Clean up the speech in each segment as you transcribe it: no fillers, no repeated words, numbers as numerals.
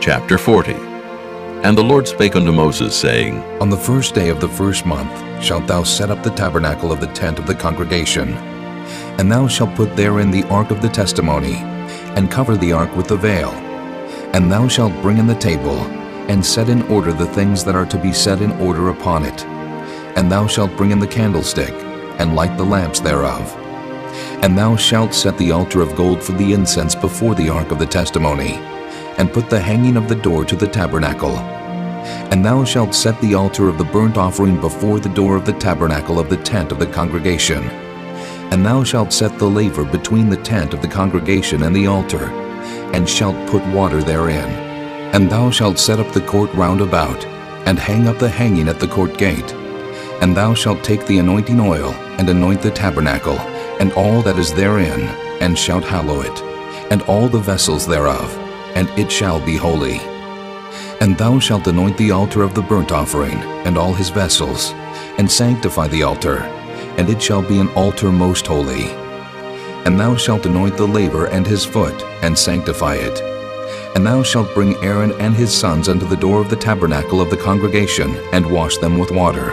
Chapter 40. And the Lord spake unto Moses, saying, On the first day of the first month shalt thou set up the tabernacle of the tent of the congregation. And thou shalt put therein the ark of the testimony, and cover the ark with the vail. And thou shalt bring in the table, and set in order the things that are to be set in order upon it. And thou shalt bring in the candlestick, and light the lamps thereof. And thou shalt set the altar of gold for the incense before the ark of the testimony, and put the hanging of the door to the tabernacle. And thou shalt set the altar of the burnt offering before the door of the tabernacle of the tent of the congregation. And thou shalt set the laver between the tent of the congregation and the altar, and shalt put water therein. And thou shalt set up the court round about, and hang up the hanging at the court gate. And thou shalt take the anointing oil, and anoint the tabernacle, and all that is therein, and shalt hallow it, and all the vessels thereof, and it shall be holy. And thou shalt anoint the altar of the burnt offering, and all his vessels, and sanctify the altar, and it shall be an altar most holy. And thou shalt anoint the laver and his foot, and sanctify it. And thou shalt bring Aaron and his sons unto the door of the tabernacle of the congregation, and wash them with water.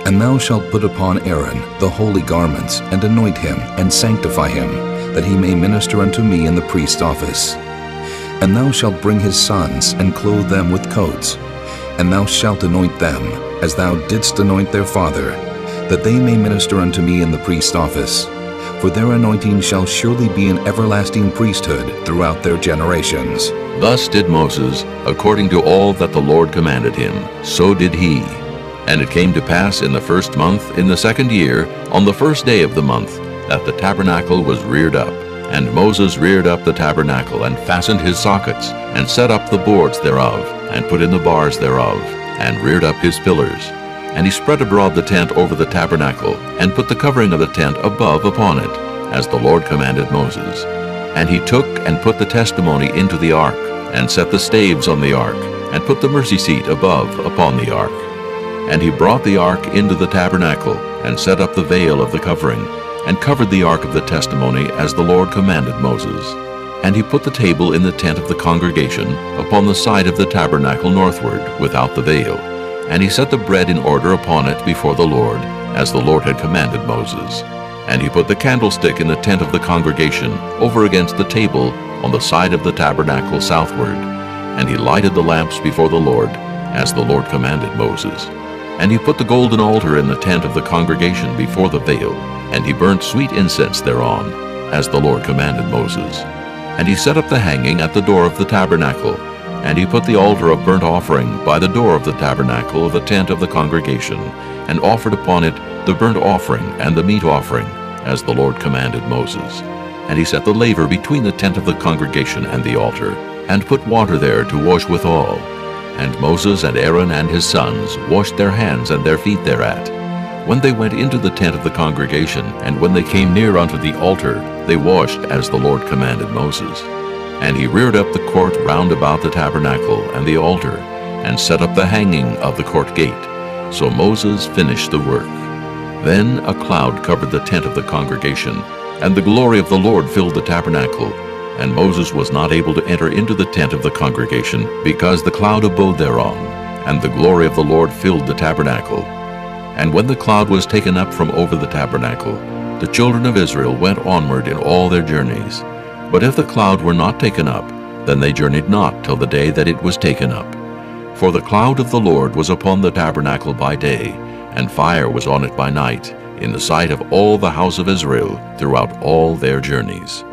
And thou shalt put upon Aaron the holy garments, and anoint him, and sanctify him, that he may minister unto me in the priest's office. And thou shalt bring his sons, and clothe them with coats. And thou shalt anoint them, as thou didst anoint their father, that they may minister unto me in the priest's office. For their anointing shall surely be an everlasting priesthood throughout their generations. Thus did Moses, according to all that the Lord commanded him, so did he. And it came to pass in the first month, in the second year, on the first day of the month, that the tabernacle was reared up. And Moses reared up the tabernacle, and fastened his sockets, and set up the boards thereof, and put in the bars thereof, and reared up his pillars. And he spread abroad the tent over the tabernacle, and put the covering of the tent above upon it, as the Lord commanded Moses. And he took and put the testimony into the ark, and set the staves on the ark, and put the mercy seat above upon the ark. And he brought the ark into the tabernacle, and set up the vail of the covering, and covered the ark of the testimony as the Lord commanded Moses. And he put the table in the tent of the congregation, upon the side of the tabernacle northward, without the vail. And he set the bread in order upon it before the Lord, as the Lord had commanded Moses. And he put the candlestick in the tent of the congregation, over against the table, on the side of the tabernacle southward. And he lighted the lamps before the Lord, as the Lord commanded Moses. And he put the golden altar in the tent of the congregation before the vail, and he burnt sweet incense thereon, as the Lord commanded Moses. And he set up the hanging at the door of the tabernacle, and he put the altar of burnt offering by the door of the tabernacle of the tent of the congregation, and offered upon it the burnt offering and the meat offering, as the Lord commanded Moses. And he set the laver between the tent of the congregation and the altar, and put water there to wash withal. And Moses and Aaron and his sons washed their hands and their feet thereat. When they went into the tent of the congregation, and when they came near unto the altar, they washed as the Lord commanded Moses. And he reared up the court round about the tabernacle and the altar, and set up the hanging of the court gate. So Moses finished the work. Then a cloud covered the tent of the congregation, and the glory of the Lord filled the tabernacle. And Moses was not able to enter into the tent of the congregation, because the cloud abode thereon, and the glory of the Lord filled the tabernacle. And when the cloud was taken up from over the tabernacle, the children of Israel went onward in all their journeys. But if the cloud were not taken up, then they journeyed not till the day that it was taken up. For the cloud of the Lord was upon the tabernacle by day, and fire was on it by night, in the sight of all the house of Israel throughout all their journeys.